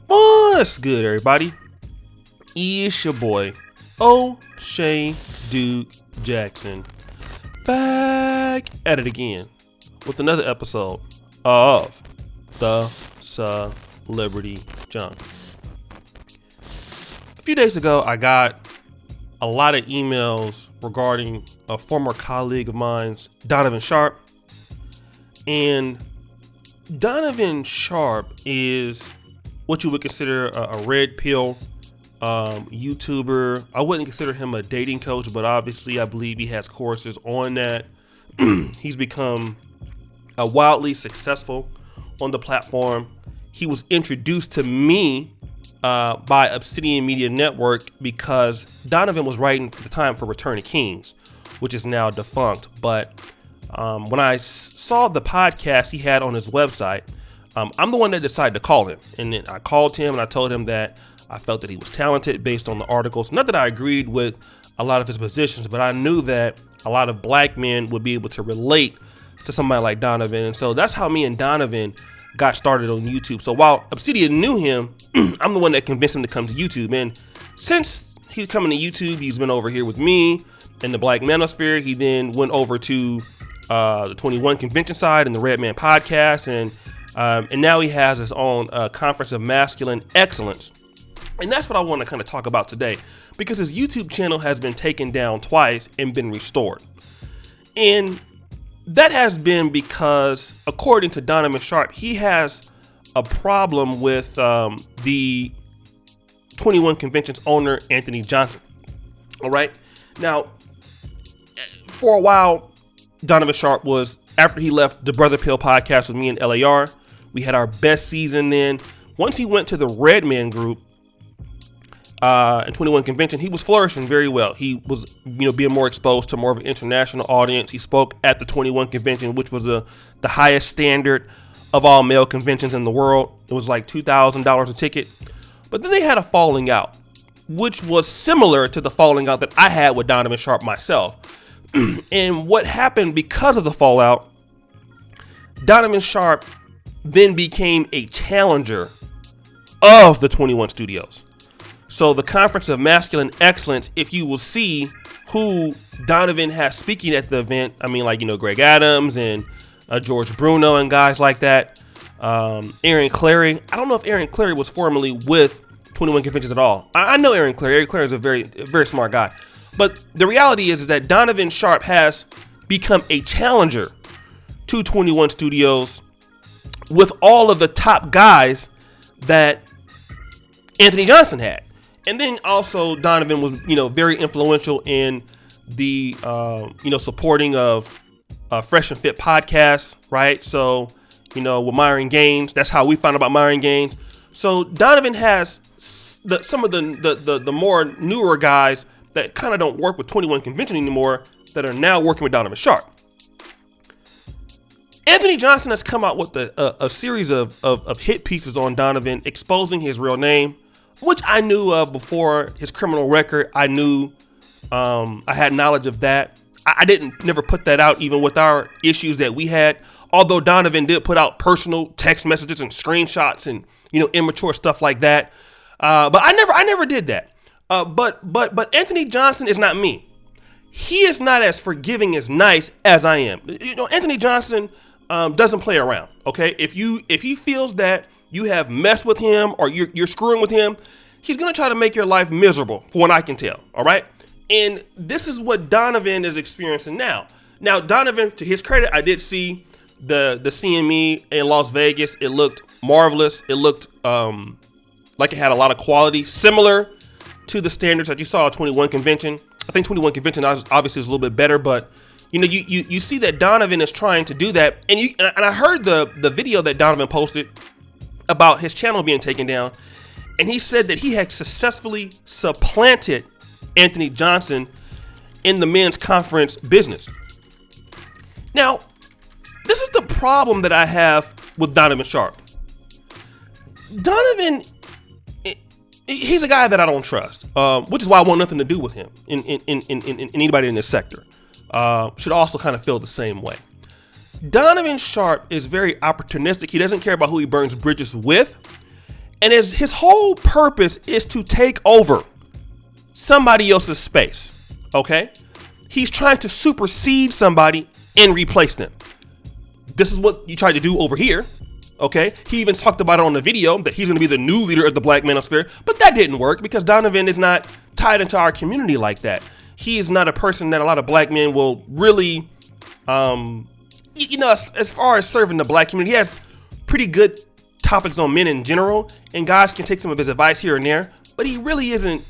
What's good, everybody? It's your boy, O'Shea Duke Jackson, back at it again with another episode of the Celebrity Junk. A few days ago, I got a lot of emails regarding a former colleague of mine's, Donovan Sharpe. And Donovan Sharpe is what you would consider a red pill YouTuber. I wouldn't consider him a dating coach, but obviously I believe he has courses on that. He's become wildly successful on the platform. He was introduced to me by Obsidian Media Network because Donovan was writing at the time for Return of Kings, which is now defunct. But when I saw the podcast he had on his website, I'm the one that decided to call him. And then I called him and I told him that I felt that he was talented based on the articles. Not that I agreed with a lot of his positions, but I knew that a lot of black men would be able to relate to somebody like Donovan. And so that's how me and Donovan got started on YouTube. So while Obsidian knew him, I'm the one that convinced him to come to YouTube. And since he's coming to YouTube, he's been over here with me in the Black Manosphere. He then went over to the 21 convention side and the Red Man podcast. And now he has his own Conference of Masculine Excellence. And that's what I want to kind of talk about today, because his YouTube channel has been taken down twice and been restored. And that has been because, according to Donovan Sharpe, he has a problem with the 21 Convention's owner, Anthony Johnson. All right. Now, for a while, Donovan Sharpe was, after he left the Brother Pill podcast with me and LAR, we had our best season then. Once he went to the Red Man group in 21 Convention, he was flourishing very well. He was, being more exposed to more of an international audience. He spoke at the 21 Convention, which was the highest standard of all male conventions in the world. It was like $2,000 a ticket. But then they had a falling out, which was similar to the falling out that I had with Donovan Sharpe myself. And what happened because of the fallout, Donovan Sharpe then became a challenger of the 21 Studios. So the Conference of Masculine Excellence, if you will see who Donovan has speaking at the event, I mean, like, Greg Adams and George Bruno and guys like that. Aaron Clary. I don't know if Aaron Clary was formerly with 21 Conventions at all. I know Aaron Clary. Aaron Clary is a very smart guy. But the reality is that Donovan Sharpe has become a challenger to 21 Studios with all of the top guys that Anthony Johnson had. And then also Donovan was, very influential in the, supporting of Fresh and Fit podcasts, right? So, with Myron Gaines, that's how we found out about Myron Gaines. So Donovan has some of the more newer guys that kind of don't work with 21 Convention anymore that are now working with Donovan Sharpe. Anthony Johnson has come out with a series of hit pieces on Donovan, exposing his real name, which I knew of before his criminal record. I knew, I had knowledge of that. I never put that out, even with our issues that we had. Although Donovan did put out personal text messages and screenshots and, immature stuff like that. But I never did that. But Anthony Johnson is not me. He is not as forgiving as nice as I am. Anthony Johnson doesn't play around. Okay, if he feels that you have messed with him or you're screwing with him, he's gonna try to make your life miserable, from what I can tell. All right, and this is what Donovan is experiencing now. Now, Donovan, to his credit, I did see the CME in Las Vegas. It looked marvelous. It looked like it had a lot of quality, similar to the standards that you saw at 21 Convention. I think 21 Convention obviously is a little bit better, but you see that Donovan is trying to do that. And I heard the video that Donovan posted about his channel being taken down, and he said that he had successfully supplanted Anthony Johnson in the men's conference business. Now, this is the problem that I have with Donovan Sharpe. Donovan, he's a guy that I don't trust, which is why I want nothing to do with him in anybody in this sector. Should also kind of feel the same way. Donovan Sharpe is very opportunistic. He doesn't care about who he burns bridges with. And his whole purpose is to take over somebody else's space, okay? He's trying to supersede somebody and replace them. This is what you tried to do over here, okay? He even talked about it on the video that he's gonna be the new leader of the Black Manosphere, but that didn't work because Donovan is not tied into our community like that. He is not a person that a lot of black men will really, as far as serving the black community, he has pretty good topics on men in general, and guys can take some of his advice here and there, but he really isn't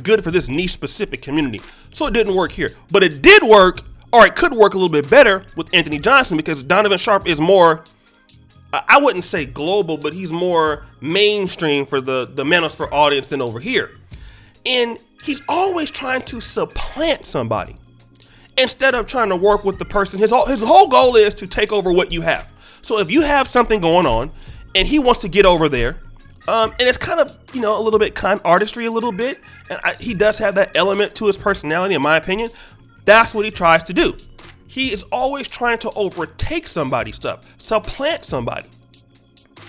good for this niche specific community. So it didn't work here, but it did work, or it could work a little bit better with Anthony Johnson, because Donovan Sharpe is more, I wouldn't say global, but he's more mainstream for the Manosphere audience than over here. And he's always trying to supplant somebody instead of trying to work with the person. His whole goal is to take over what you have. So if you have something going on and he wants to get over there, and it's kind of, a little bit con artistry a little bit, and he does have that element to his personality, in my opinion. That's what he tries to do. He is always trying to overtake somebody's stuff, supplant somebody.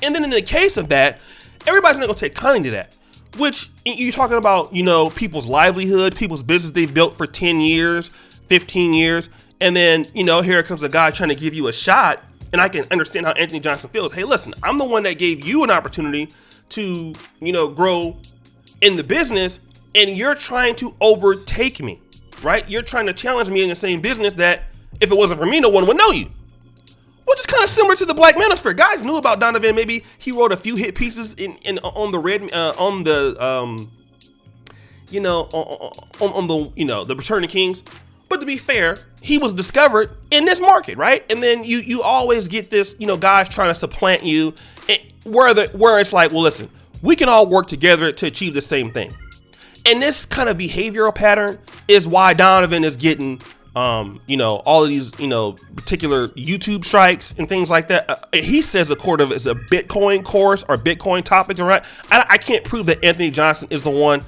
And then in the case of that, everybody's not gonna take kindly to that, which you're talking about, people's livelihood, people's business they've built for 10 years, 15 years. And then, here comes a guy trying to give you a shot. And I can understand how Anthony Johnson feels. Hey, listen, I'm the one that gave you an opportunity to, grow in the business, and you're trying to overtake me, right? You're trying to challenge me in the same business that if it wasn't for me, no one would know you. Which is kind of similar to the Black Manosphere. Guys knew about Donovan. Maybe he wrote a few hit pieces on the the Return of Kings. But to be fair, he was discovered in this market, right? And then you always get this, guys trying to supplant you, where it's like, well, listen, we can all work together to achieve the same thing. And this kind of behavioral pattern is why Donovan is getting, all of these, particular YouTube strikes and things like that. He says a quarter of it is a Bitcoin course or Bitcoin topics, all right? I can't prove that Anthony Johnson is the one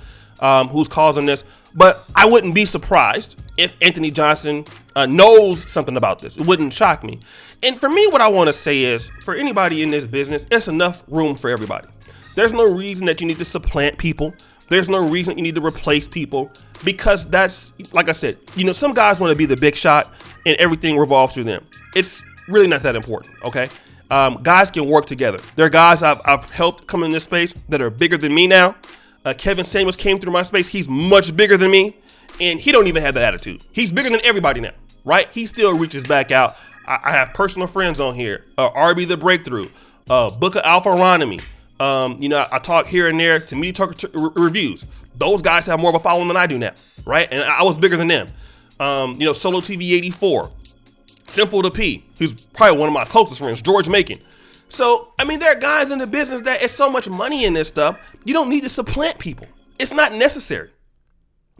who's causing this, but I wouldn't be surprised if Anthony Johnson knows something about this. It wouldn't shock me. And for me, what I want to say is, for anybody in this business, there's enough room for everybody. There's no reason that you need to supplant people. There's no reason you need to replace people, because that's, like I said, some guys want to be the big shot and everything revolves through them. It's really not that important, okay? Guys can work together. There are guys I've helped come in this space that are bigger than me now. Kevin Samuels came through my space. He's much bigger than me, and he don't even have that attitude. He's bigger than everybody now, right? He still reaches back out. I have personal friends on here. RB The Breakthrough, Book of Alpharonomy. I talk here and there to Media Talk reviews. Those guys have more of a following than I do now, right? And I was bigger than them. Solo TV 84, Sinful to P, who's probably one of my closest friends, George Macon. So, there are guys in the business that it's so much money in this stuff, you don't need to supplant people. It's not necessary.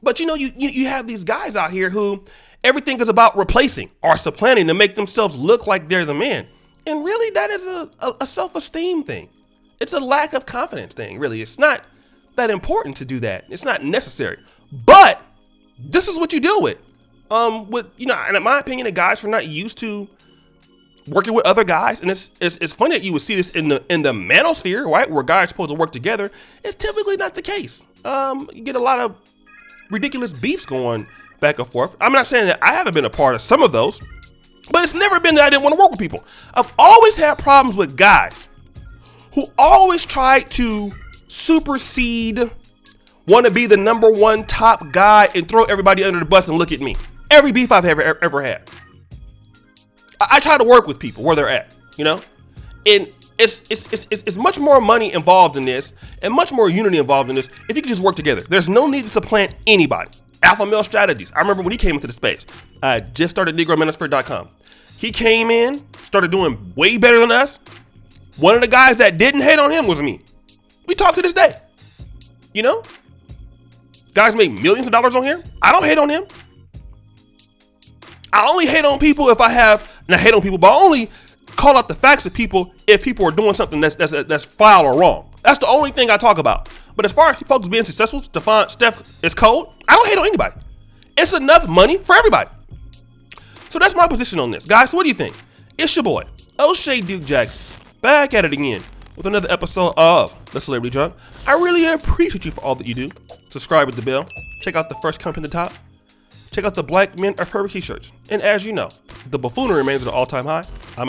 But you have these guys out here who everything is about replacing or supplanting to make themselves look like they're the man. And really, that is a self-esteem thing. It's a lack of confidence thing, really. It's not that important to do that. It's not necessary. But this is what you deal with. And in my opinion, the guys are not used to working with other guys, and it's funny that you would see this in the Manosphere, right, where guys are supposed to work together. It's typically not the case. You get a lot of ridiculous beefs going back and forth. I'm not saying that I haven't been a part of some of those, but it's never been that I didn't want to work with people. I've always had problems with guys who always try to supersede, want to be the number one top guy and throw everybody under the bus and look at me. Every beef I've ever had. I try to work with people where they're at, and it's much more money involved in this and much more unity involved in this if you can just work together. There's no need to supplant anybody. Alpha Male Strategies. I remember when he came into the space. I just started NegroManosphere.com. He came in, started doing way better than us. One of the guys that didn't hate on him was me. We talk to this day. Guys make millions of dollars on here. I don't hate on him. I only hate on people if I have, not hate on people, but I only call out the facts of people if people are doing something that's foul or wrong. That's the only thing I talk about. But as far as folks being successful, Steph is cold. I don't hate on anybody. It's enough money for everybody. So that's my position on this. Guys, so what do you think? It's your boy, O'Shea Duke Jackson, back at it again with another episode of The Celebrity Drunk. I really appreciate you for all that you do. Subscribe with the bell. Check out the first comment at the top. Check out the Black Men Are Perfect t-shirts. And as you know, the buffoonery remains at an all-time high. I'm